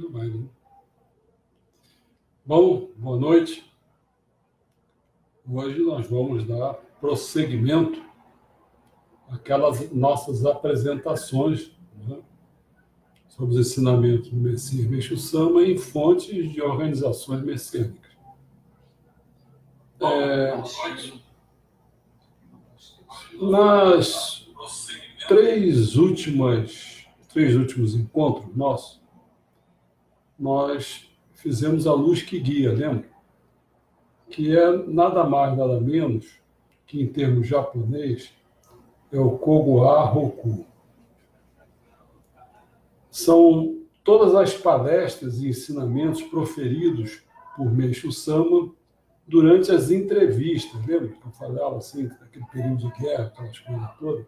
Tudo bem, né? Bom, boa noite. Hoje nós vamos dar prosseguimento àquelas nossas apresentações, né, sobre os ensinamentos do Messias Meixo Sama em fontes de organizações messiânicas. Nas três últimos encontros nossos, nós fizemos a luz que guia, lembra? Que é nada mais, nada menos, que em termos japonês, é o Koguha Roku. São todas as palestras e ensinamentos proferidos por Meixo Sama durante as entrevistas, lembra que eu falava assim, naquele período de guerra, aquelas coisas todas?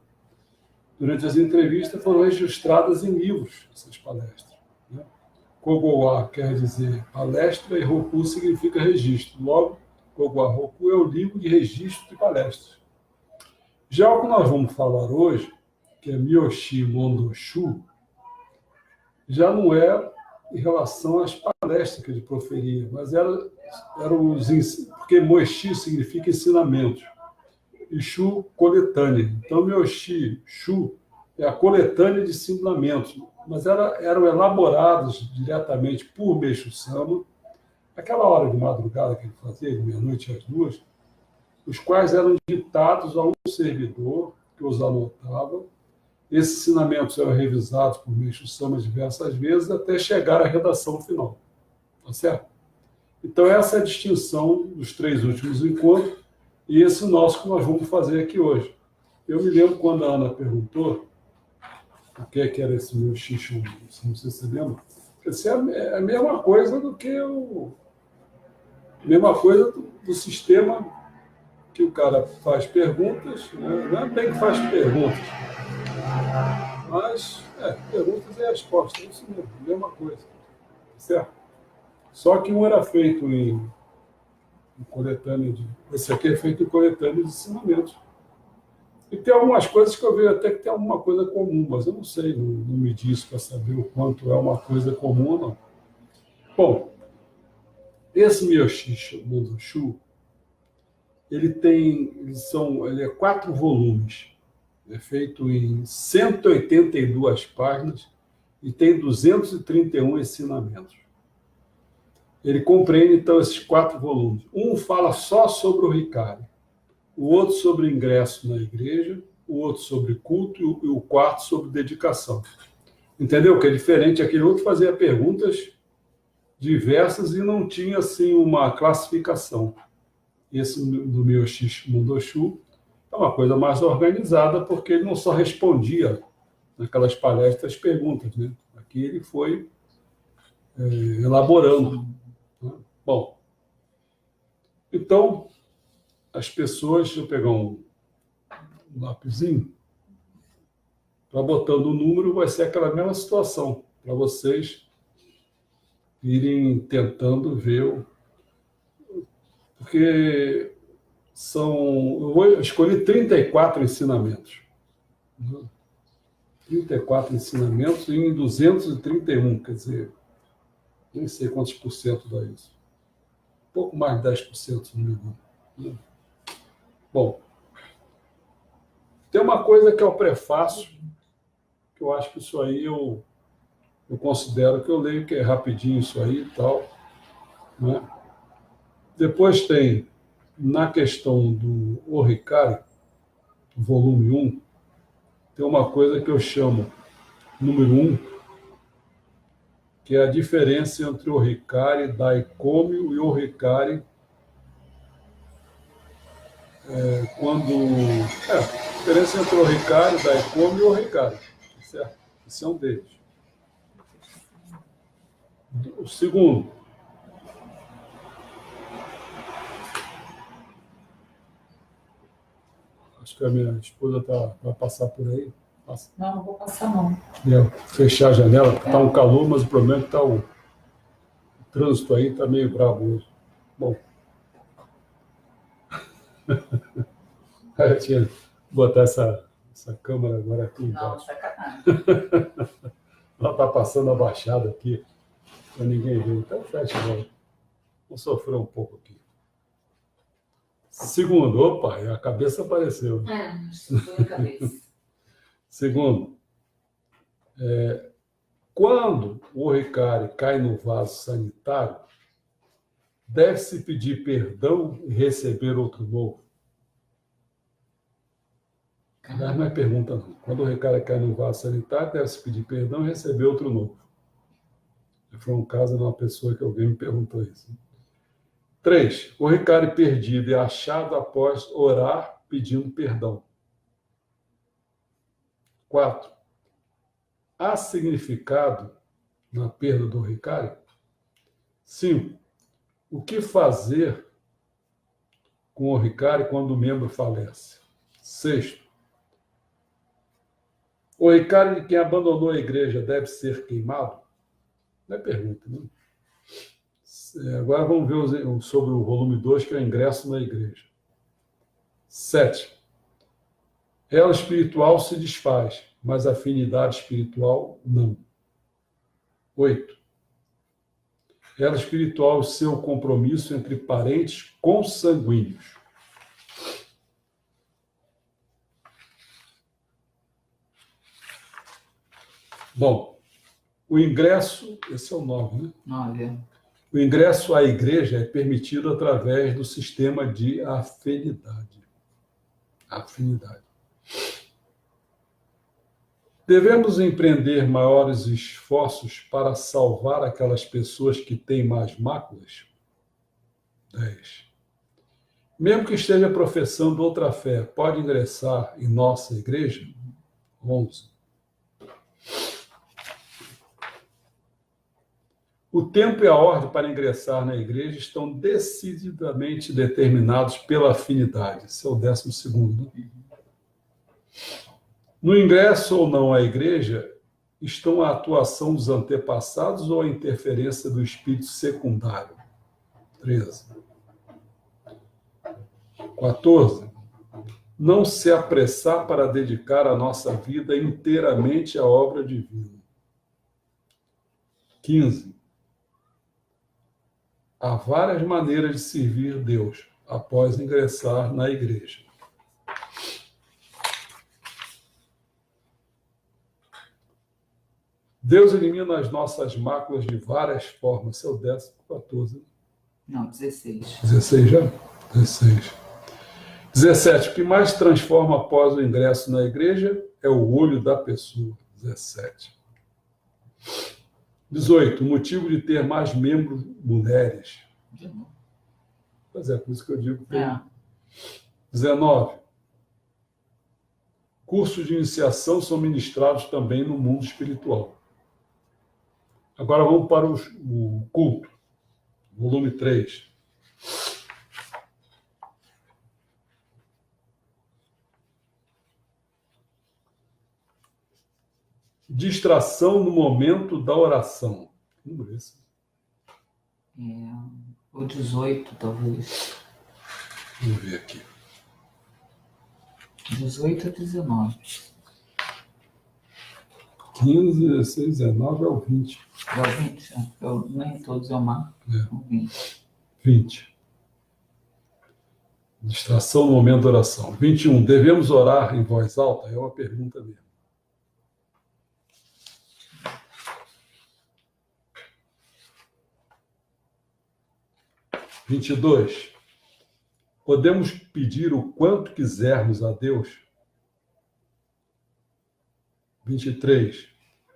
Durante as entrevistas foram registradas em livros essas palestras, né? Koguha quer dizer palestra e Roku significa registro. Logo, Koguha Roku é o livro de registro de palestras. Já o que nós vamos falar hoje, que é Miyoshi Mondoshu, já não é em relação às palestras que ele proferia, mas era porque Moshi significa ensinamento, e Shu, coletânea. Então, Miyoshi Shu é a coletânea de ensinamentos, mas eram elaborados diretamente por Meixo Sama, aquela hora de madrugada que ele fazia, de meia-noite às 2, os quais eram ditados a um servidor que os anotava. Esses ensinamentos eram revisados por Meixo Sama diversas vezes até chegar à redação final. Tá certo? Então, essa é a distinção dos três últimos encontros e esse nosso que nós vamos fazer aqui hoje. Eu me lembro quando a Ana perguntou o que era esse meu xixi, não sei se você lembra. Esse é a mesma coisa do que mesma coisa do sistema que o cara faz perguntas, né? Não é bem que faz perguntas, mas perguntas e respostas, é isso mesmo, mesma coisa, certo? Só que um era feito em coletânea esse aqui é feito em coletânea de ensinamentos. E tem algumas coisas que eu vejo até que tem alguma coisa comum, mas eu não sei, não me diz para saber o quanto é uma coisa comum ou não. Bom, esse Miyoshi Mondoshu, ele é 4 volumes, é feito em 182 páginas e tem 231 ensinamentos. Ele compreende, então, esses 4 volumes. Um fala só sobre o Hikari, o outro sobre o ingresso na igreja, o outro sobre culto e o quarto sobre dedicação. Entendeu? Que é diferente. Aquele outro fazia perguntas diversas e não tinha, assim, uma classificação. Esse do Miyoshi Mondoshu é uma coisa mais organizada, porque ele não só respondia naquelas palestras perguntas, né? Aqui ele foi elaborando. Né? Bom, então, as pessoas, deixa eu pegar um lapisinho, para botando o número, vai ser aquela mesma situação, para vocês irem tentando ver, porque eu escolhi 34 ensinamentos. 34 ensinamentos em 231, quer dizer, nem sei quantos por cento dá isso. Um pouco mais de 10%, se não me engano. Bom, tem uma coisa que é o prefácio, que eu acho que isso aí eu considero que eu leio, que é rapidinho isso aí e tal, né? Depois tem, na questão do Ohikari, volume 1, tem uma coisa que eu chamo, número 1, que é a diferença entre o Ohikari Daikomyo e o Ohikari a diferença entre o Ohikari Daikomyo e o Ohikari, certo? Esse é um deles. O segundo, acho que a minha esposa vai passar por aí. Passa. Não vou passar não. Fechar a janela, está um calor, mas o problema é que o trânsito aí está meio bravo hoje. Bom. Eu tinha que botar essa câmera agora aqui embaixo. Não, sacanagem. Ela está passando abaixada aqui. para ninguém ver. Então, fecha agora. Vamos sofrer um pouco aqui. Segundo, opa, a cabeça apareceu. Foi a cabeça. Segundo, quando o Ricari cai no vaso sanitário, deve-se pedir perdão e receber outro novo? Aliás, não é pergunta, não. Quando o Ricari cai no vaso sanitário, deve-se pedir perdão e receber outro novo. Foi um caso de uma pessoa que alguém me perguntou isso. 3. O Ricari perdido é achado após orar pedindo perdão. 4. Há significado na perda do Ricari? 5. O que fazer com o Ricari quando o membro falece? 6. O Ricari de quem abandonou a igreja deve ser queimado? Não é pergunta, não. Agora vamos ver sobre o volume 2, que é o ingresso na igreja. 7. Ela espiritual se desfaz, mas a afinidade espiritual não. 8. Ela espiritual e seu compromisso entre parentes consanguíneos. Bom, o ingresso, esse é o 9, né? 9. O ingresso à igreja é permitido através do sistema de afinidade. Afinidade. Devemos empreender maiores esforços para salvar aquelas pessoas que têm mais máculas? 10. Mesmo que esteja professando outra fé, pode ingressar em nossa igreja? 11. O tempo e a ordem para ingressar na igreja estão decididamente determinados pela afinidade. Esse é o 12º. Né? No ingresso ou não à igreja, estão a atuação dos antepassados ou a interferência do espírito secundário? 13. 14. Não se apressar para dedicar a nossa vida inteiramente à obra divina. 15. Há várias maneiras de servir Deus após ingressar na igreja. Deus elimina as nossas máculas de várias formas. Esse é o 14. Não, 16. 16 já? 16. 17. O que mais transforma após o ingresso na igreja é o olho da pessoa. 17. 18. O motivo de ter mais membros mulheres. Pois é, por isso que eu digo. 19. Cursos de iniciação são ministrados também no mundo espiritual. Agora vamos para o culto, volume 3. Distração no momento da oração. O 18, talvez. Vamos ver aqui. 18 a 19. 15, 16, 19 é o 20. É o 20? Nem todos eu marco. É. O 20. 20. Distração no momento da oração. 21. Devemos orar em voz alta? É uma pergunta mesmo. 22. Podemos pedir o quanto quisermos a Deus? 23.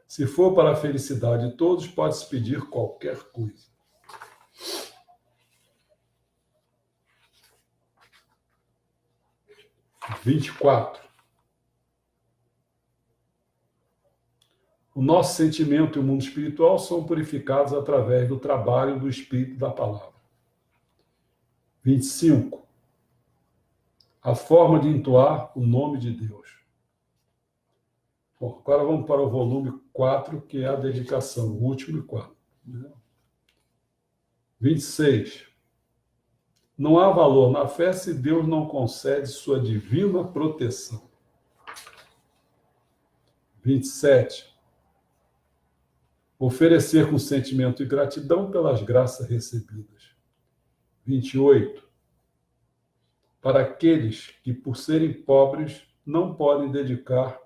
Se for para a felicidade de todos, pode-se pedir qualquer coisa. 24. O nosso sentimento e o mundo espiritual são purificados através do trabalho do Espírito da Palavra. 25. A forma de entoar o nome de Deus. Bom, agora vamos para o volume 4, que é a dedicação, o último e 4. 26. Não há valor na fé se Deus não concede sua divina proteção. 27. Oferecer com sentimento de gratidão pelas graças recebidas. 28. Para aqueles que, por serem pobres, não podem dedicar.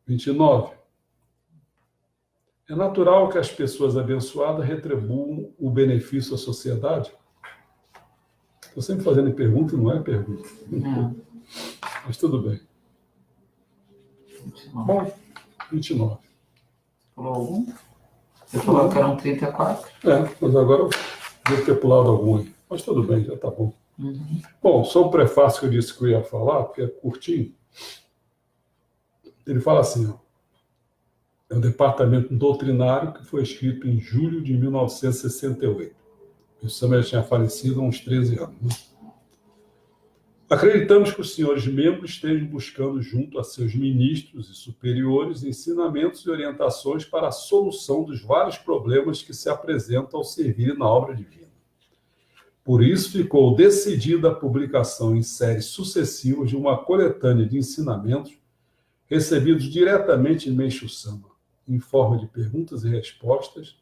29. É natural que as pessoas abençoadas retribuam o benefício à sociedade? Estou sempre fazendo pergunta e não é pergunta. Não. Mas tudo bem. 29. Bom, 29. Pulou algum? Você falou que eram 34? Mas agora eu devo ter pulado algum aí. Mas tudo bem, já está bom. Uhum. Bom, só um prefácio que eu disse que eu ia falar, porque é curtinho. Ele fala assim, ó, é o Departamento Doutrinário que foi escrito em julho de 1968. O Samuel tinha falecido há uns 13 anos. Né? Acreditamos que os senhores membros estejam buscando junto a seus ministros e superiores ensinamentos e orientações para a solução dos vários problemas que se apresentam ao servir na obra divina. Por isso, ficou decidida a publicação em séries sucessivas de uma coletânea de ensinamentos recebidos diretamente em Meixo Sama, em forma de perguntas e respostas,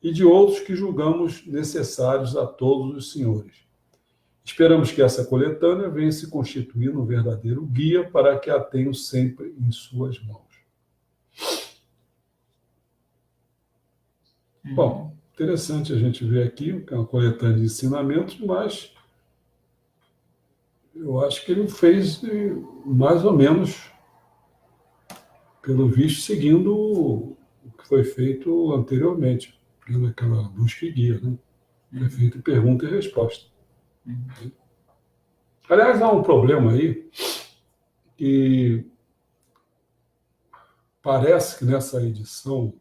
e de outros que julgamos necessários a todos os senhores. Esperamos que essa coletânea venha se constituir num verdadeiro guia para que a tenham sempre em suas mãos. Bom, interessante a gente ver aqui, que é uma coletânea de ensinamentos, mas eu acho que ele fez mais ou menos, pelo visto, seguindo o que foi feito anteriormente, naquela busca e guia, né? Foi feito pergunta e resposta. Aliás, há um problema aí que parece que nessa edição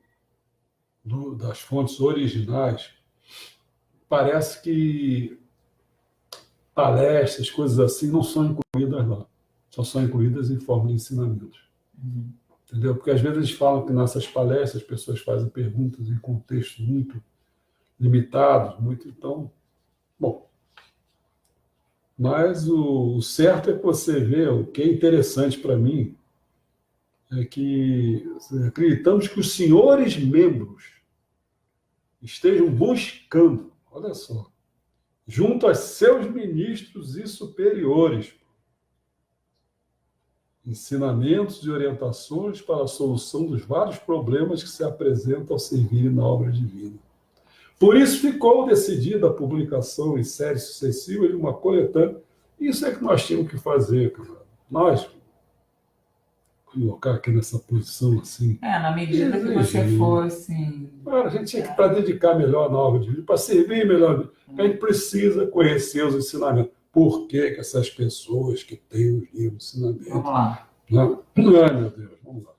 das fontes originais, parece que palestras, coisas assim, não são incluídas lá. Só são incluídas em forma de ensinamentos. Entendeu? Porque às vezes eles falam que nessas palestras as pessoas fazem perguntas em contextos muito limitados, então, bom. Mas o certo é que você vê, o que é interessante para mim, é que acreditamos que os senhores membros estejam buscando, olha só, junto a seus ministros e superiores, ensinamentos e orientações para a solução dos vários problemas que se apresentam ao servir na obra divina. Por isso ficou decidida a publicação em séries sucessivas de uma coletânea. Isso é que nós tínhamos que fazer, cara. Nós colocar aqui nessa posição assim. Na medida que você for, assim... A gente tinha que para dedicar melhor na obra divina, para servir melhor. A gente precisa conhecer os ensinamentos. Por que essas pessoas que têm os livros de ensinamento... Vamos lá. Ai, meu Deus, vamos lá.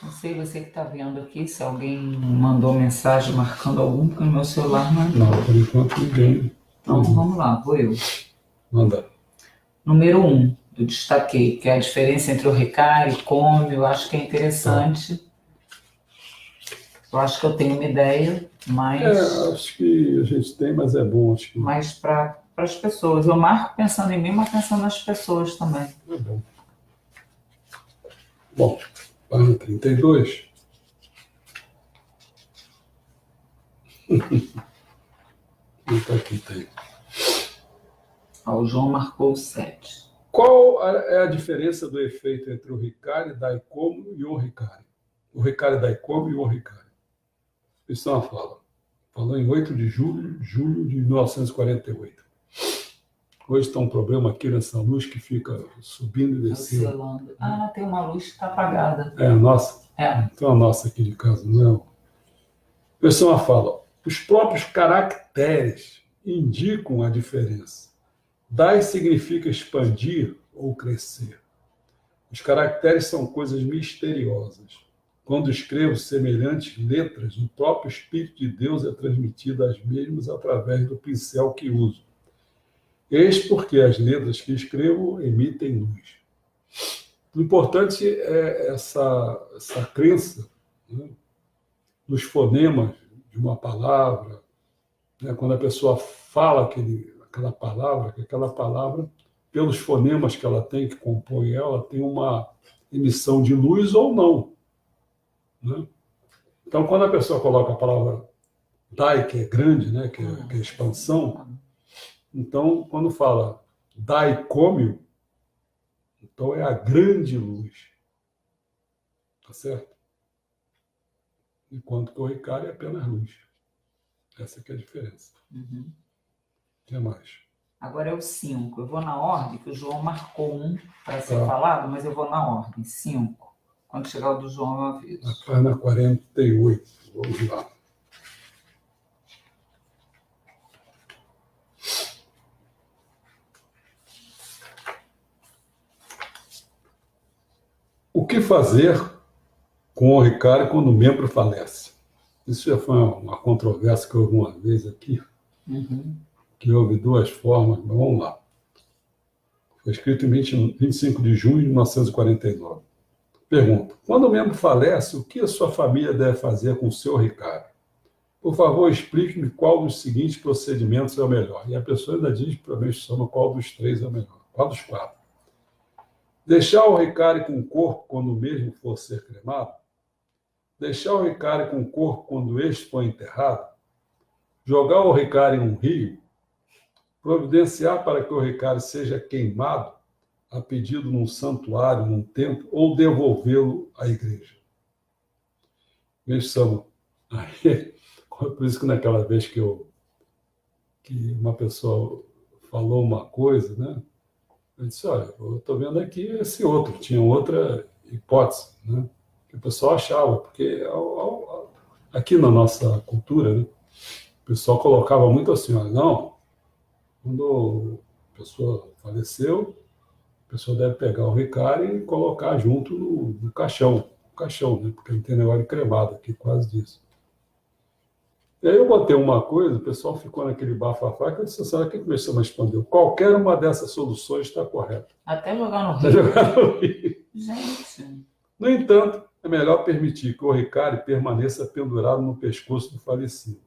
Não sei você que está vendo aqui, se alguém mandou mensagem marcando algum, porque no meu celular não... Não, por enquanto ninguém. Então, vamos lá, vou eu. Manda. Número 1, eu destaquei, que é a diferença entre o Ricari e Come, eu acho que é interessante. Eu acho que eu tenho uma ideia, mas... acho que a gente tem, mas é bom, acho que... Mas para as pessoas. Eu marco pensando em mim, mas pensando nas pessoas também. É bom. Bom, página 32. Então aqui tem. O João marcou 7. Qual é a diferença do efeito entre o Ricari, Daikomo e o Ricari? O Ricari Daikomo e o Ricari. Isso é uma fala. Falou em 8 de julho de 1948. Hoje está um problema aqui nessa luz que fica subindo e descendo. Oscilando. Tem uma luz que está apagada. É a nossa? Então a nossa aqui de casa, não. Isso é uma fala. Os próprios caracteres indicam a diferença. Dai significa expandir ou crescer. Os caracteres são coisas misteriosas. Quando escrevo semelhantes letras, o próprio Espírito de Deus é transmitido às mesmas através do pincel que uso. Eis porque as letras que escrevo emitem luz. O importante é essa crença, né, nos fonemas de uma palavra, né, quando a pessoa fala aquela palavra, que aquela palavra pelos fonemas que ela tem, que compõem ela, tem uma emissão de luz ou não, né? Então, quando a pessoa coloca a palavra dai, que é grande, né, que é expansão, então, quando fala daicômio, então é a grande luz, tá certo? Enquanto que o Ricardo é apenas luz. Essa que é a diferença. Uhum. O que mais? Agora é o 5. Eu vou na ordem, que o João marcou um para ser Tá. falado, mas eu vou na ordem. 5. Quando chegar o do João, eu aviso. Na página 48. Vamos lá. O que fazer com o Ricardo quando o membro falece? Isso já foi uma controvérsia que houve uma vez aqui, que houve duas formas, mas vamos lá. Foi escrito em 25 de junho de 1949. Pergunta: quando o membro falece, o que a sua família deve fazer com o seu Ricardo? Por favor, explique-me qual dos seguintes procedimentos é o melhor. E a pessoa ainda diz, provavelmente, soma qual dos três é o melhor. Qual dos quatro? Deixar o Ricardo com o corpo quando o mesmo for ser cremado? Deixar o Ricardo com o corpo quando este for enterrado? Jogar o Ricardo em um rio? Providenciar para que o Ricardo seja queimado a pedido num santuário, num templo, ou devolvê-lo à igreja? Samuel. Aí, por isso que naquela vez que uma pessoa falou uma coisa, né? Eu disse, olha, eu estou vendo aqui esse outro, tinha outra hipótese, né? Que o pessoal achava, porque aqui na nossa cultura, né, o pessoal colocava muito assim, olha, não, quando a pessoa faleceu, a pessoa deve pegar o Ricardo e colocar junto no caixão, né? Porque não tem negócio de cremado aqui, quase disso. E aí eu botei uma coisa, o pessoal ficou naquele bafafá, que eu disse, sabe o que o pessoal me respondeu? Qualquer uma dessas soluções está correta. Até jogar no Até rio. jogar no rio. Gente. No entanto, é melhor permitir que o Ricardo permaneça pendurado no pescoço do falecido.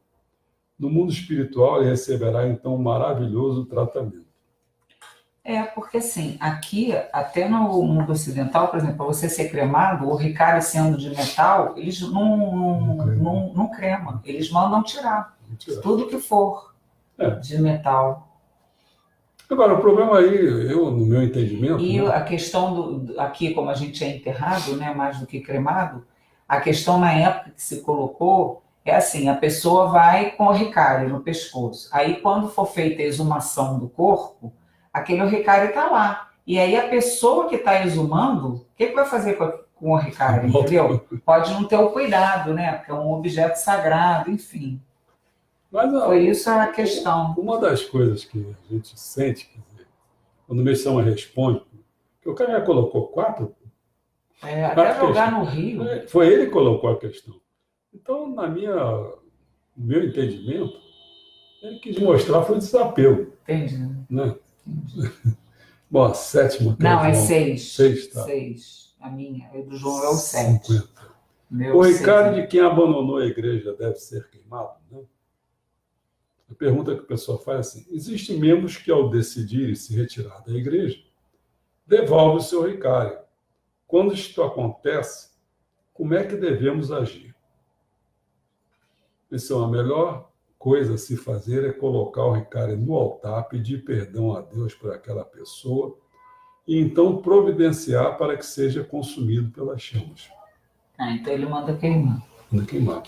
No mundo espiritual, ele receberá, então, um maravilhoso tratamento. Porque assim, aqui, até no mundo ocidental, por exemplo, para você ser cremado, o Ricardo sendo de metal, eles não cremam, eles mandam tirar. Tudo que for de metal. Agora, o problema aí, no meu entendimento... E a questão aqui, como a gente é enterrado, né, mais do que cremado, a questão na época que se colocou é assim, a pessoa vai com o Ricardo no pescoço. Aí, quando for feita a exumação do corpo, aquele Ricardo está lá. E aí a pessoa que está exumando, o que vai fazer com o Ricardo, entendeu? Pode não ter o cuidado, né? Porque é um objeto sagrado, enfim. Mas, foi isso a questão. Uma das coisas que a gente sente, quer dizer, quando o Messama responde, que o cara já colocou quatro até jogar no rio. Foi ele que colocou a questão. Então, no meu entendimento, ele quis mostrar foi desapego. Entendi. Né? Bom, a sétima... Não, é 6. 6, tá. 6. A minha, a do João é o 7. O Ricardo de quem abandonou a igreja deve ser queimado? Né? A pergunta que a pessoa faz é assim, existem membros que, ao decidirem se retirar da igreja, devolvem o seu Ricardo. Quando isto acontece, como é que devemos agir? Pessoal, a melhor coisa a se fazer é colocar o Ricardo no altar, pedir perdão a Deus por aquela pessoa e então providenciar para que seja consumido pelas chamas. Então ele manda queimar. Manda queimar.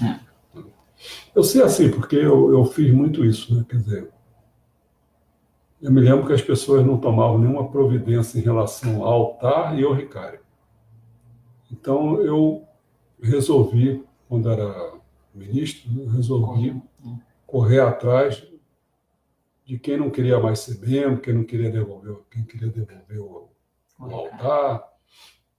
Eu sei assim, porque eu fiz muito isso, né? Quer dizer, eu me lembro que as pessoas não tomavam nenhuma providência em relação ao altar e ao Ricardo. Então eu resolvi, quando era ministro, correr atrás de quem não queria mais ser membro, quem queria devolver o altar.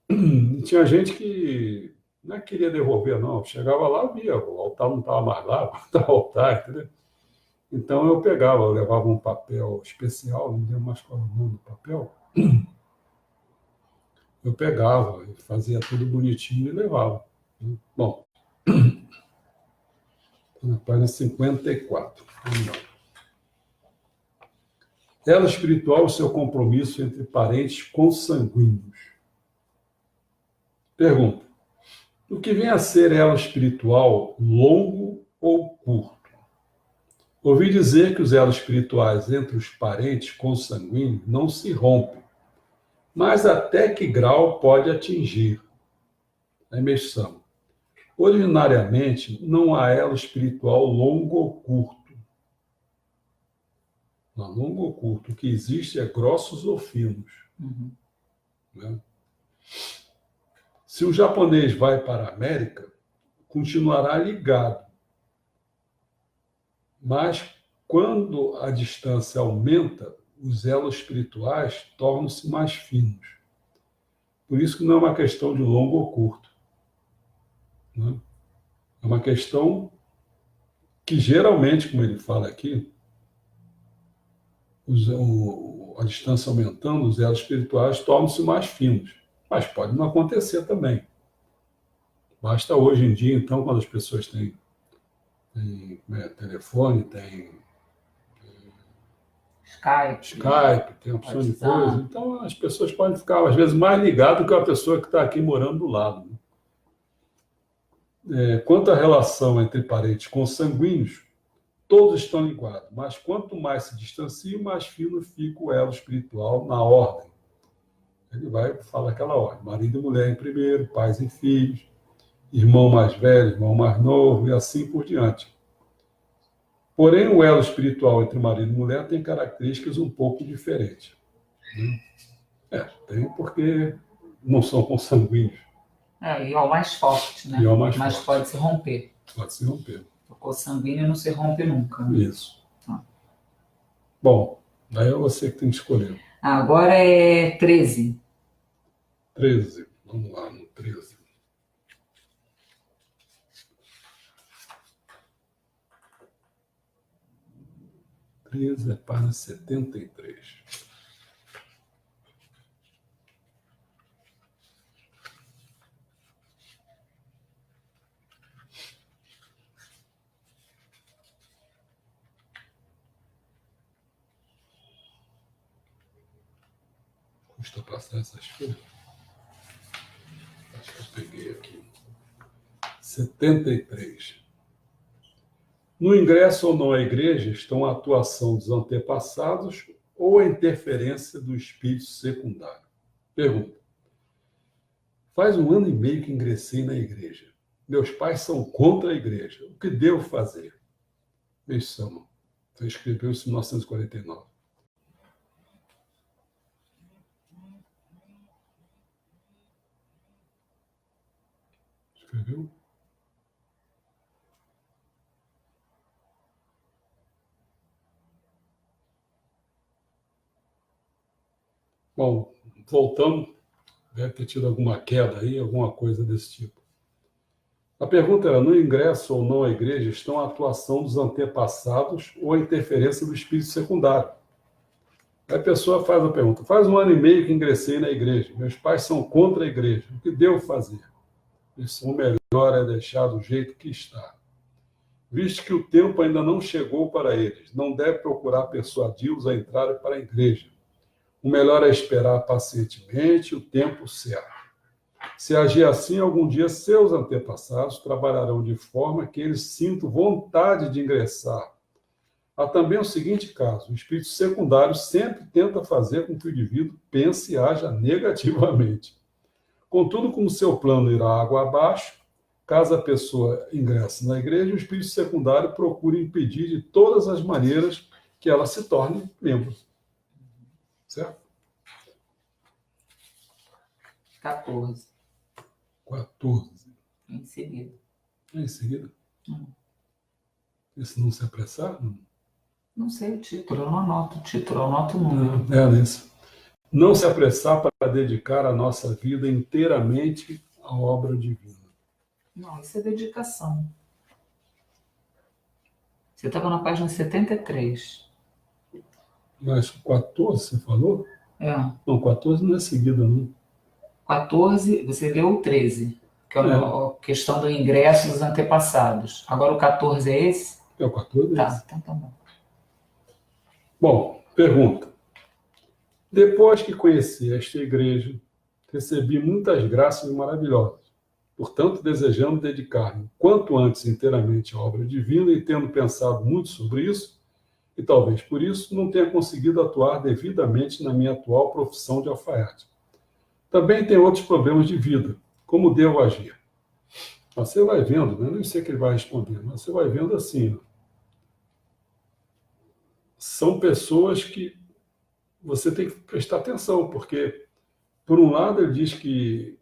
E tinha gente que não queria devolver, não. Chegava lá, via, o altar não estava mais lá, estava o altar, entendeu? Então eu levava um papel especial, não lembro mais qual era o nome do papel. Eu pegava e fazia tudo bonitinho e levava. Bom, na página 54. Elo espiritual, o seu compromisso entre parentes consanguíneos. Pergunta. O que vem a ser elo espiritual longo ou curto? Ouvi dizer que os elos espirituais entre os parentes consanguíneos não se rompem, mas até que grau pode atingir? A imersão. Ordinariamente, não há elo espiritual longo ou curto. Não, longo ou curto. O que existe é grossos ou finos. Uhum. Né? Se o japonês vai para a América, continuará ligado. Mas, quando a distância aumenta, os elos espirituais tornam-se mais finos. Por isso que não é uma questão de longo ou curto. Né? É uma questão que, geralmente, como ele fala aqui, a distância aumentando, os elos espirituais tornam-se mais finos. Mas pode não acontecer também. Basta hoje em dia, então, quando as pessoas têm telefone, tem Skype, tem opção de coisa. Então, as pessoas podem ficar, às vezes, mais ligadas do que a pessoa que está aqui morando do lado. Né? Quanto à relação entre parentes consanguíneos, todos estão ligados, mas quanto mais se distanciam, mais fino fica o elo espiritual na ordem. Ele vai falar aquela ordem: marido e mulher em primeiro, pais e filhos, irmão mais velho, irmão mais novo, e assim por diante. Porém, o elo espiritual entre marido e mulher tem características um pouco diferentes. Né? Tem porque não são consanguíneos. E é o mais forte, né? E é o mais Mas forte. pode se romper. Pode se romper. O consanguíneo não se rompe nunca. Né? Isso. Bom, daí é você que tem que escolher. Agora é 13. 13. Vamos lá, no 13. É para 73. Custa passar essas folhas? Acho que eu peguei aqui. 73. No ingresso ou não à igreja estão a atuação dos antepassados ou a interferência do espírito secundário. Pergunta. Faz 1 ano e meio que ingressei na igreja. Meus pais são contra a igreja. O que devo fazer? Meição. Você escreveu isso em 1949. Escreveu? Bom, voltando, deve ter tido alguma queda aí, alguma coisa desse tipo. A pergunta era, no ingresso ou não à igreja estão a atuação dos antepassados ou a interferência do espírito secundário. Aí a pessoa faz a pergunta, faz 1 ano e meio que ingressei na igreja, meus pais são contra a igreja, o que devo fazer? O melhor é deixar do jeito que está. Visto que o tempo ainda não chegou para eles, não deve procurar persuadi-los a entrarem para a igreja. O melhor é esperar pacientemente o tempo certo. Se agir assim, algum dia seus antepassados trabalharão de forma que eles sintam vontade de ingressar. Há também o seguinte caso: o espírito secundário sempre tenta fazer com que o indivíduo pense e haja negativamente. Contudo, como seu plano irá água abaixo, caso a pessoa ingresse na igreja, o espírito secundário procura impedir de todas as maneiras que ela se torne membro. Certo? 14. 14. Em seguida. Em seguida? Esse não se apressar? Não sei o título, eu não anoto o título, eu anoto o número. É nesse. Não se apressar para dedicar a nossa vida inteiramente à obra divina. Não, isso é dedicação. Você estava na página 73. Mas 14, você falou? É. Não, 14 não é seguida, não. 14, você leu o 13, que é a questão do ingresso dos antepassados. Agora o 14 é esse? É o 14 é esse. Tá, então tá bom. Bom, pergunta. Depois que conheci esta igreja, recebi muitas graças maravilhosas. Portanto, desejando dedicar-me quanto antes inteiramente à obra divina e tendo pensado muito sobre isso, e talvez por isso não tenha conseguido atuar devidamente na minha atual profissão de alfaiate. Também tem outros problemas de vida. Como devo agir? Você vai vendo, né? Eu não sei o que ele vai responder, mas você vai vendo assim. Ó. São pessoas que você tem que prestar atenção, porque, por um lado, ele diz que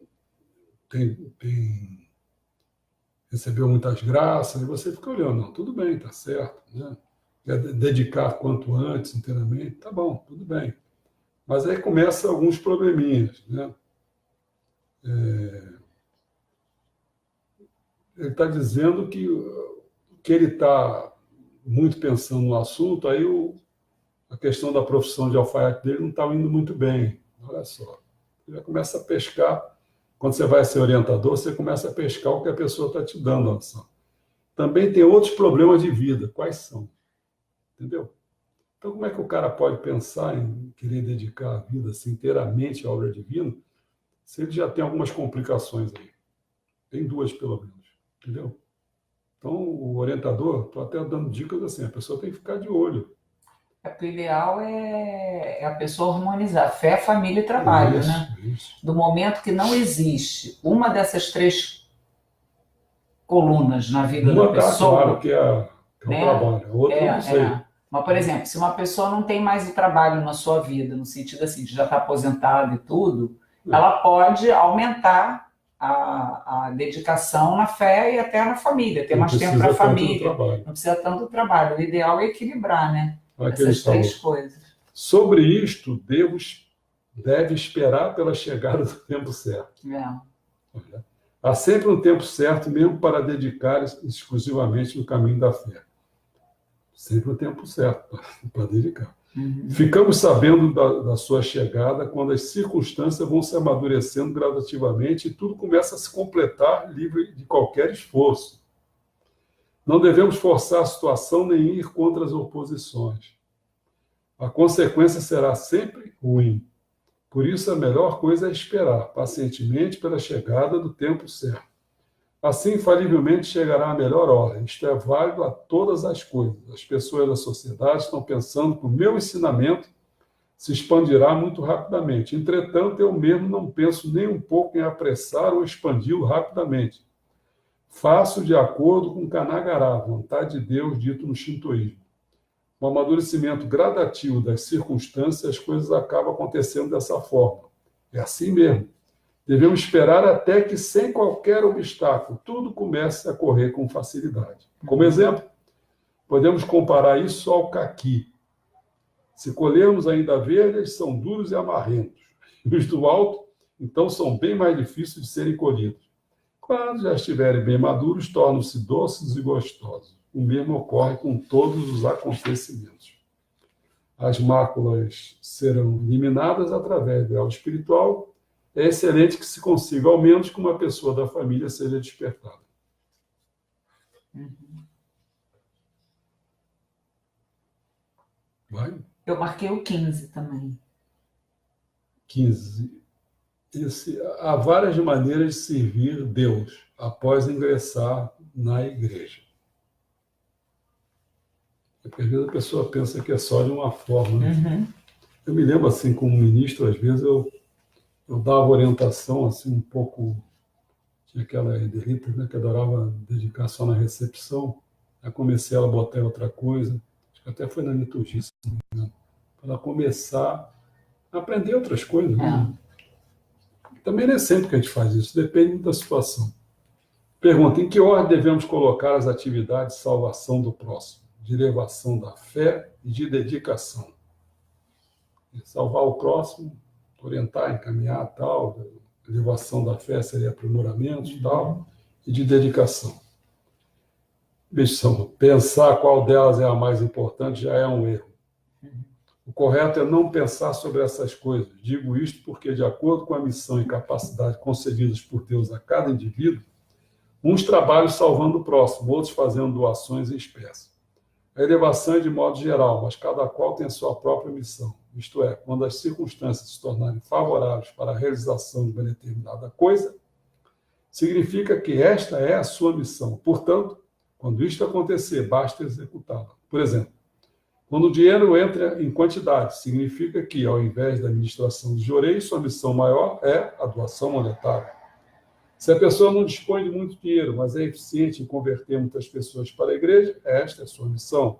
recebeu muitas graças, e você fica olhando, não, tudo bem, tá certo, né? Quer dedicar quanto antes, inteiramente, tá bom, tudo bem. Mas aí começa alguns probleminhas, né? Ele está dizendo que ele está muito pensando no assunto, aí a questão da profissão de alfaiate dele não está indo muito bem. Olha só, ele já começa a pescar. Quando você vai ser orientador, você começa a pescar o que a pessoa está te dando. Olha só. Também tem outros problemas de vida. Quais são? Entendeu? Então, como é que o cara pode pensar em querer dedicar a vida assim, inteiramente à obra divina, se ele já tem algumas complicações aí? Tem duas, pelo menos. Entendeu? Então, o orientador, estou até dando dicas assim, a pessoa tem que ficar de olho. O ideal é a pessoa harmonizar fé, família e trabalho, Isso, né? isso. Do momento que não existe uma dessas três colunas na vida da Uma tá pessoa, claro que é o né? trabalho, a outra eu não sei. Mas, por exemplo, se uma pessoa não tem mais o trabalho na sua vida, no sentido assim, de já estar aposentada e tudo, ela pode aumentar a dedicação na fé e até na família, ter Não mais tempo precisa para a tanto do família. trabalho. Não precisa tanto do trabalho. O ideal é equilibrar, né? Olha que ele Essas três falou. coisas. Sobre isto, Deus deve esperar pela chegada do tempo certo. Olha, há sempre um tempo certo, mesmo para dedicar exclusivamente no caminho da fé. Sempre um tempo certo para dedicar. Ficamos sabendo da sua chegada quando as circunstâncias vão se amadurecendo gradativamente e tudo começa a se completar livre de qualquer esforço. Não devemos forçar a situação nem ir contra as oposições. A consequência será sempre ruim. Por isso, a melhor coisa é esperar pacientemente pela chegada do tempo certo. Assim, infalivelmente, chegará a melhor hora. Isto é válido a todas as coisas. As pessoas da sociedade estão pensando que o meu ensinamento se expandirá muito rapidamente. Entretanto, eu mesmo não penso nem um pouco em apressar ou expandi-lo rapidamente. Faço de acordo com Kanagará, vontade de Deus dito no shintoísmo. Com o amadurecimento gradativo das circunstâncias, as coisas acabam acontecendo dessa forma. É assim mesmo. Devemos esperar até que, sem qualquer obstáculo, tudo comece a correr com facilidade. Como exemplo, podemos comparar isso ao caqui. Se colhermos ainda verdes, são duros e amarrentos. E os do alto, então, são bem mais difíceis de serem colhidos. Quando já estiverem bem maduros, tornam-se doces e gostosos. O mesmo ocorre com todos os acontecimentos. As máculas serão eliminadas através do elo espiritual. É excelente que se consiga, ao menos, que uma pessoa da família seja despertada. Vai? Eu marquei o 15 também. 15. Há várias maneiras de servir Deus após ingressar na igreja. Porque às vezes a pessoa pensa que é só de uma forma. Né? Eu me lembro, assim, como ministro, às vezes eu dava orientação, assim, um pouco... Tinha aquela Ederita, né, que adorava dedicar só na recepção. Aí comecei a botar em outra coisa. Acho que até foi na liturgia, se não me engano. Para ela começar a aprender outras coisas. Né? Também não é sempre que a gente faz isso, depende da situação. Pergunta, em que ordem devemos colocar as atividades de salvação do próximo? De elevação da fé e de dedicação. Salvar o próximo, orientar, encaminhar, tal. Elevação da fé seria aprimoramento, tal. E de dedicação. Pensar qual delas é a mais importante já é um erro. O correto é não pensar sobre essas coisas. Digo isto porque, de acordo com a missão e capacidade concedidas por Deus a cada indivíduo, uns trabalham salvando o próximo, outros fazendo doações em espécie. A elevação é de modo geral, mas cada qual tem a sua própria missão. isto é, quando as circunstâncias se tornarem favoráveis para a realização de uma determinada coisa, significa que esta é a sua missão. Portanto, quando isto acontecer, basta executá-la. Por exemplo, quando o dinheiro entra em quantidade, significa que, ao invés da administração de jureios, sua missão maior é a doação monetária. Se a pessoa não dispõe de muito dinheiro, mas é eficiente em converter muitas pessoas para a igreja, esta é a sua missão.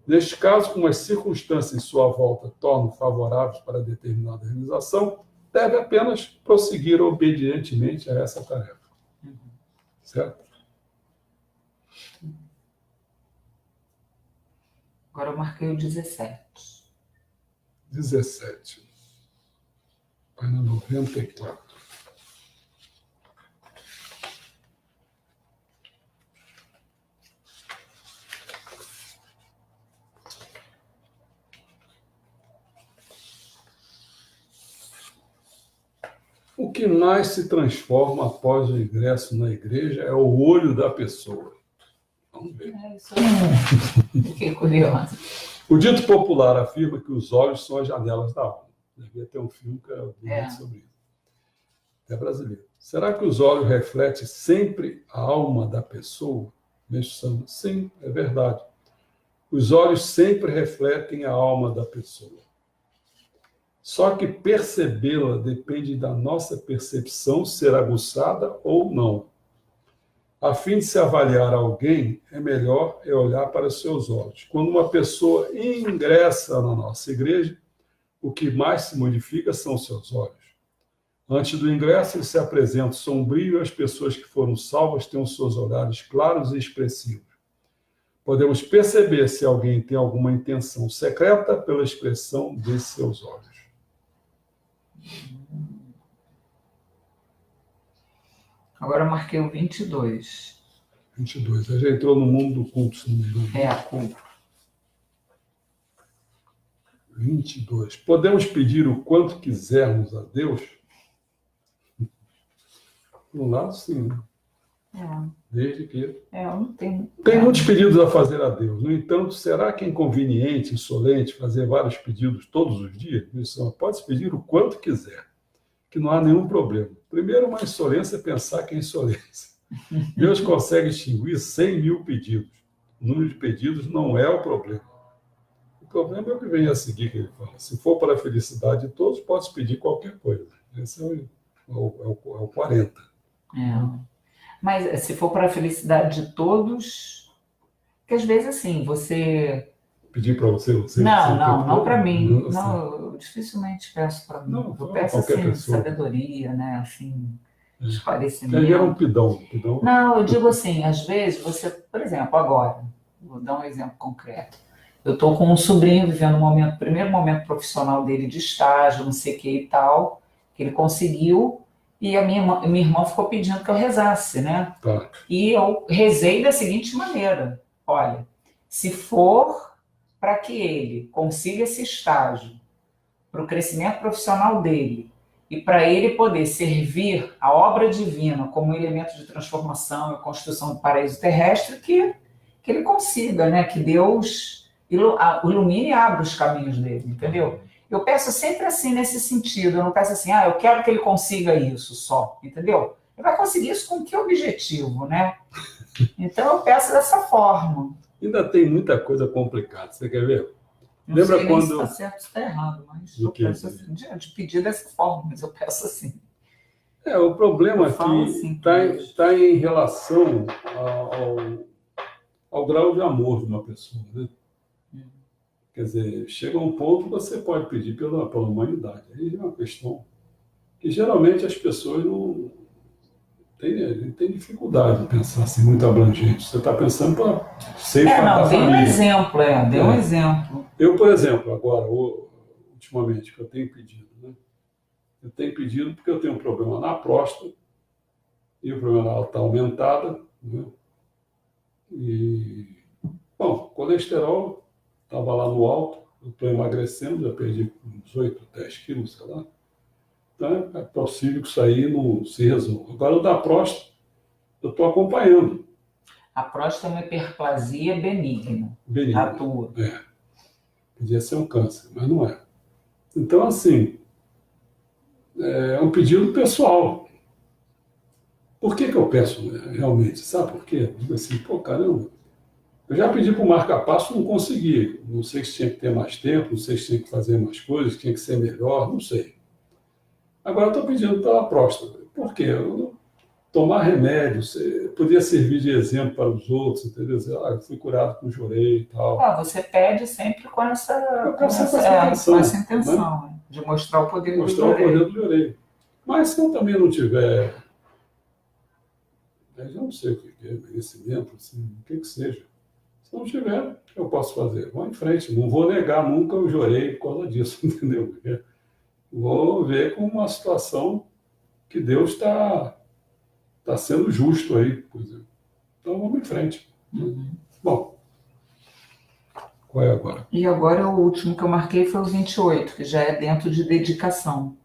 Neste caso, como as circunstâncias em sua volta tornam favoráveis para determinada realização, deve apenas prosseguir obedientemente a essa tarefa. Certo? Agora eu marquei o 17. 17. Página 94. O que mais se transforma após o ingresso na igreja é o olho da pessoa. Vamos ver. Isso eu fiquei curiosa. O dito popular afirma que os olhos são as janelas da alma. Devia ter um filme que era bonito sobre isso. É brasileiro. Será que os olhos refletem sempre a alma da pessoa? Sim, é verdade. Os olhos sempre refletem a alma da pessoa. Só que percebê-la depende da nossa percepção ser aguçada ou não. A fim de se avaliar alguém, é melhor olhar para os seus olhos. Quando uma pessoa ingressa na nossa igreja, o que mais se modifica são os seus olhos. Antes do ingresso, ele se apresenta sombrio e as pessoas que foram salvas têm os seus olhares claros e expressivos. Podemos perceber se alguém tem alguma intenção secreta pela expressão de seus olhos. Agora eu marquei o 22. 22. Já entrou no mundo do culto, se não me engano. É, culto. 22. Podemos pedir o quanto quisermos a Deus? Por um lado, sim. Desde que... eu não tenho... Tem muitos pedidos a fazer a Deus. No entanto, será que é inconveniente, insolente, fazer vários pedidos todos os dias? Pode-se pedir o quanto quiser, que não há nenhum problema. Primeiro, uma insolência é pensar que é insolência. Deus consegue extinguir 100 mil pedidos. O número de pedidos não é o problema. O problema é o que vem a seguir, que ele fala. Se for para a felicidade de todos, pode-se pedir qualquer coisa. Esse é o 40. Mas se for para a felicidade de todos, que às vezes assim, você... Pedir para você? Não para mim. Não, eu dificilmente peço para mim. Não, eu peço assim, pessoa. Sabedoria, né? Assim, esclarecimento. Ele era um pidão. Não, eu digo assim, às vezes você, por exemplo, agora, vou dar um exemplo concreto. Eu estou com um sobrinho vivendo o primeiro momento profissional dele de estágio, não sei o que e tal, que ele conseguiu, e a minha irmã ficou pedindo que eu rezasse, né? Tá. E eu rezei da seguinte maneira: olha, se for para que ele consiga esse estágio, para o crescimento profissional dele, e para ele poder servir a obra divina como elemento de transformação e construção do paraíso terrestre, que ele consiga, né? Que Deus ilumine e abra os caminhos dele, entendeu? Eu peço sempre assim, nesse sentido. Eu não peço assim, eu quero que ele consiga isso só, entendeu? Ele vai conseguir isso com que objetivo, né? Então eu peço dessa forma. Ainda tem muita coisa complicada, você quer ver? Não Lembra sei quando... se está certo ou está errado, mas eu peço assim, de pedir dessa forma, mas eu peço assim. O problema é que está em relação ao grau de amor de uma pessoa, né? Quer dizer, chega um ponto que você pode pedir pela humanidade. Aí é uma questão que geralmente as pessoas não têm dificuldade de pensar assim, muito abrangente. Você está pensando para ser para a família. Dê um exemplo. Eu, por exemplo, agora, ultimamente, que eu tenho pedido, né? Eu tenho pedido porque eu tenho um problema na próstata e o problema está aumentada, né? E, bom, colesterol estava lá no alto, eu estou emagrecendo, já perdi uns 8, 10 quilos, sei lá. Então, é possível que isso aí não se resolva. Agora, o da próstata, eu estou acompanhando. A próstata é uma hiperplasia benigna. Benigna. Atua. Podia ser um câncer, mas não é. Então, assim, é um pedido pessoal. Por que eu peço realmente? Sabe por quê? Digo assim, pô, caramba, eu já pedi para o marca-passo, não consegui. Não sei se tinha que ter mais tempo, não sei se tinha que fazer mais coisas, tinha que ser melhor, não sei. Agora eu estou pedindo pela próstata. Por quê? Tomar remédio, podia servir de exemplo para os outros, entendeu? Dizer, eu fui curado com jorei e tal. Você pede sempre com essa, Eu quero sempre essa com intenção, essa né? intenção, né? De mostrar o poder do Mostrar o poder jorei. do jorei. Mas se eu também não tiver, eu já não sei o que é merecimento, assim, o que seja. Se não tiver, o que eu posso fazer? Vou em frente, não vou negar nunca o jorei por causa disso, entendeu? Porque vou ver como uma situação que Deus está sendo justo aí, por exemplo. Então vamos em frente. Uhum. Bom, qual é agora? E agora o último que eu marquei foi o 28, que já é dentro de dedicação.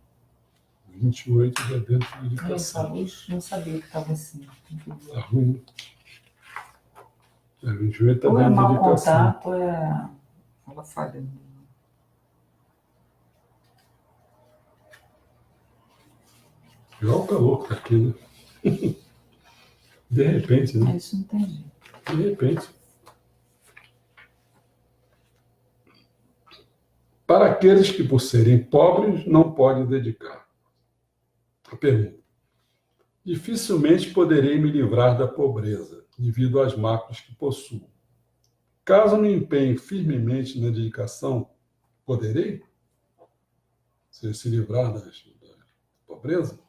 28 já dentro de Essa dedicação. luz não sabia que estava assim. Tá ruim. 28 está Ou é dentro de mau dedicação. contato, ou é ela falha. Olha o calor que está aqui, né? De repente, né? Isso não tem jeito. De repente. Para aqueles que, por serem pobres, não podem dedicar. A pergunta. Dificilmente poderei me livrar da pobreza, devido às máculas que possuo. Caso me empenhe firmemente na dedicação, poderei se livrar da pobreza?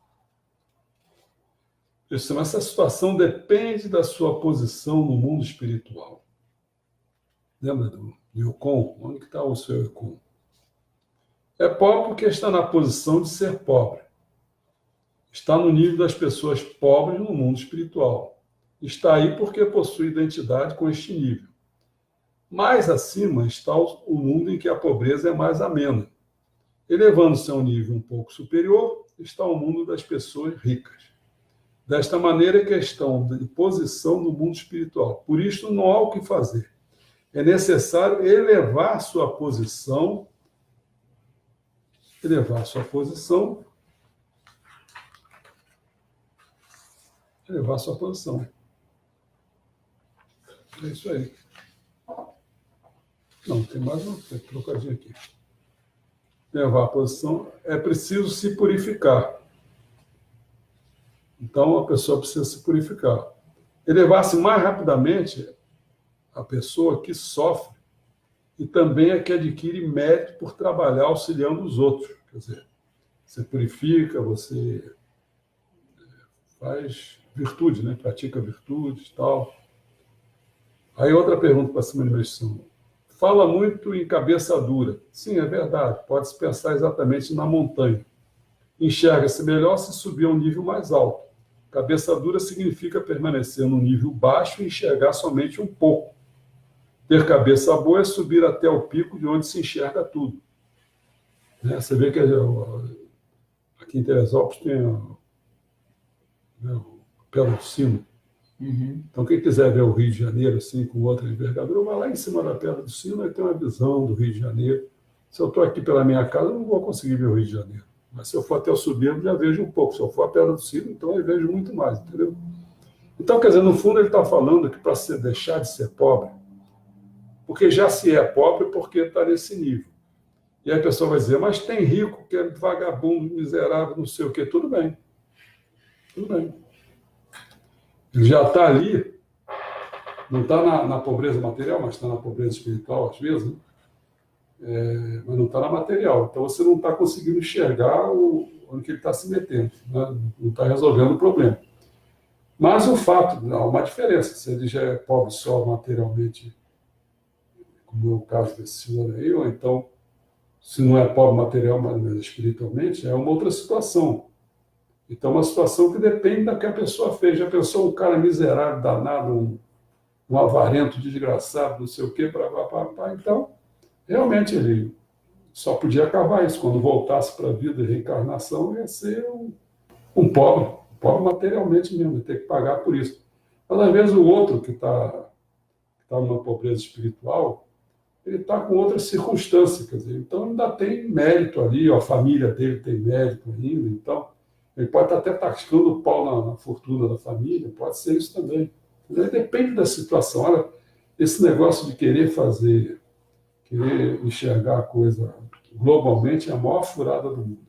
Essa situação depende da sua posição no mundo espiritual. Lembra do Yukon? Onde está o seu Yukon? É pobre porque está na posição de ser pobre. Está no nível das pessoas pobres no mundo espiritual. Está aí porque possui identidade com este nível. Mais acima está o mundo em que a pobreza é mais amena. Elevando-se a um nível um pouco superior, está o mundo das pessoas ricas. Desta maneira, é questão de posição no mundo espiritual. Por isso, não há o que fazer. É necessário elevar sua posição, elevar sua posição É isso aí. Não, tem mais uma trocadinha aqui. Levar a posição, é preciso se purificar. Então, a pessoa precisa se purificar. Elevar-se mais rapidamente a pessoa que sofre e também a que adquire mérito por trabalhar auxiliando os outros. Quer dizer, você purifica, você faz virtude, né? Pratica virtudes e tal. Aí outra pergunta para cima de mexão. Fala muito em cabeça dura. Sim, é verdade. Pode-se pensar exatamente na montanha. Enxerga-se melhor se subir a um nível mais alto. Cabeça dura significa permanecer num nível baixo e enxergar somente um pouco. Ter cabeça boa é subir até o pico de onde se enxerga tudo. Você vê que aqui em Teresópolis tem a Pedra do Sino. Uhum. Então, quem quiser ver o Rio de Janeiro assim, com outra envergadura, vai lá em cima da Pedra do Sino e tem uma visão do Rio de Janeiro. Se eu estou aqui pela minha casa, eu não vou conseguir ver o Rio de Janeiro. Mas se eu for até o subir, eu já vejo um pouco. Se eu for a Pedra do Sino, então eu vejo muito mais, entendeu? Então, quer dizer, no fundo, ele está falando que para deixar de ser pobre, porque já se é pobre porque está nesse nível. E aí a pessoa vai dizer, mas tem rico que é vagabundo, miserável, não sei o quê. Tudo bem. Tudo bem. Ele já está ali, não está na pobreza material, mas está na pobreza espiritual, às vezes, né? Mas não está na material. Então você não está conseguindo enxergar onde que ele está se metendo, né? Não está resolvendo o problema. Mas o fato, há uma diferença, se ele já é pobre só materialmente, como é o caso desse senhor aí, ou então, se não é pobre material, mas espiritualmente, é uma outra situação. Então, uma situação que depende da que a pessoa fez. Já pensou um cara miserável, danado, um avarento, desgraçado, não sei o quê, então, realmente, ele só podia acabar isso. Quando voltasse para a vida e reencarnação, ia ser um pobre materialmente mesmo, ia ter que pagar por isso. Mas, às vezes, o outro que está numa pobreza espiritual, ele está com outra circunstância, quer dizer, então ainda tem mérito ali, ó, a família dele tem mérito ainda, então ele pode estar até tascando o pau na fortuna da família, pode ser isso também. Depende da situação. Olha, esse negócio de querer enxergar a coisa globalmente é a maior furada do mundo.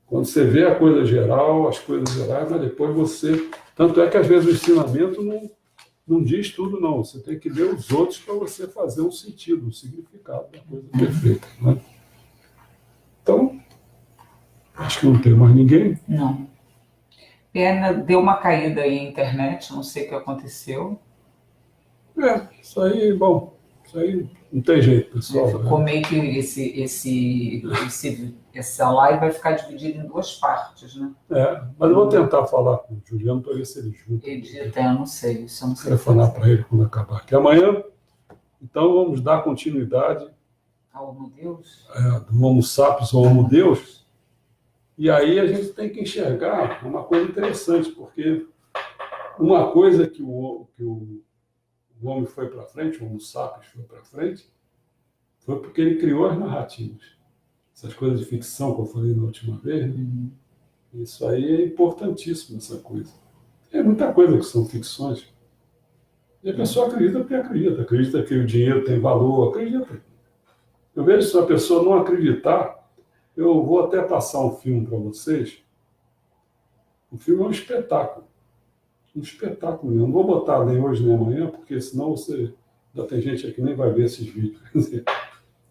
Quando você vê a coisa geral, as coisas gerais, mas depois você... Tanto é que às vezes o ensinamento não diz tudo, não. Você tem que ler os outros para você fazer um sentido, um significado da coisa perfeita. Né? Então, acho que não tem mais ninguém. Não. Pena, deu uma caída aí na internet, não sei o que aconteceu. Isso aí, bom, isso aí não tem jeito, pessoal. Ficou meio que essa live vai ficar dividida em duas partes, né? Mas eu vou tentar falar com o Juliano para ver se ele junta. Edita, eu não sei, isso eu não sei. Telefonar para ele quando acabar aqui amanhã. Então vamos dar continuidade ao Homo Deus? Do Homo sapiens ao Homo Deus. E aí a gente tem que enxergar uma coisa interessante, porque uma coisa que o homem foi para frente, o Homo sapiens foi para frente, foi porque ele criou as narrativas. Essas coisas de ficção que eu falei na última vez, né? Isso aí é importantíssimo, essa coisa. Tem muita coisa que são ficções. E a pessoa acredita porque acredita que o dinheiro tem valor, acredita. Eu vejo se a pessoa não acreditar, eu vou até passar um filme para vocês. O filme é um espetáculo. Um espetáculo mesmo. Não vou botar nem hoje nem amanhã, porque senão ainda tem gente aqui que nem vai ver esses vídeos.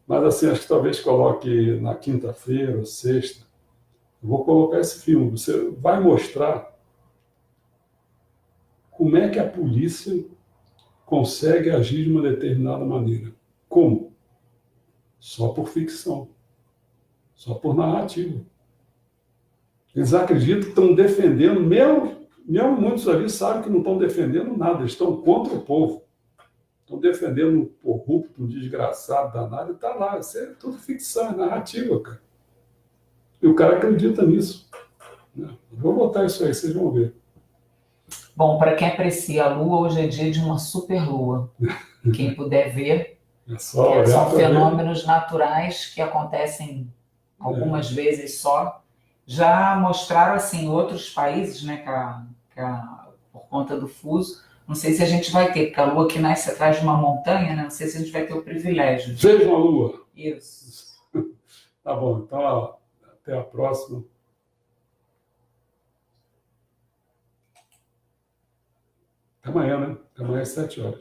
Mas assim, acho que talvez coloque na quinta-feira ou sexta. Eu vou colocar esse filme. Você vai mostrar como é que a polícia consegue agir de uma determinada maneira. Como? Só por ficção. Só por narrativa. Eles acreditam que estão defendendo, mesmo muitos ali sabem que não estão defendendo nada, eles estão contra o povo. Estão defendendo um corrupto, um desgraçado, danado, e está lá. Isso é tudo ficção, é narrativa, cara. E o cara acredita nisso. Vou botar isso aí, vocês vão ver. Bom, para quem aprecia a Lua, hoje é dia de uma superlua. Quem puder ver, são fenômenos naturais que acontecem algumas vezes só. Já mostraram assim outros países, né, por conta do fuso. Não sei se a gente vai ter, porque a Lua que nasce atrás de uma montanha, né? Não sei se a gente vai ter o privilégio. Vejam a Lua. Isso. Tá bom, então até a próxima. Até amanhã, né? Até amanhã às 7 horas.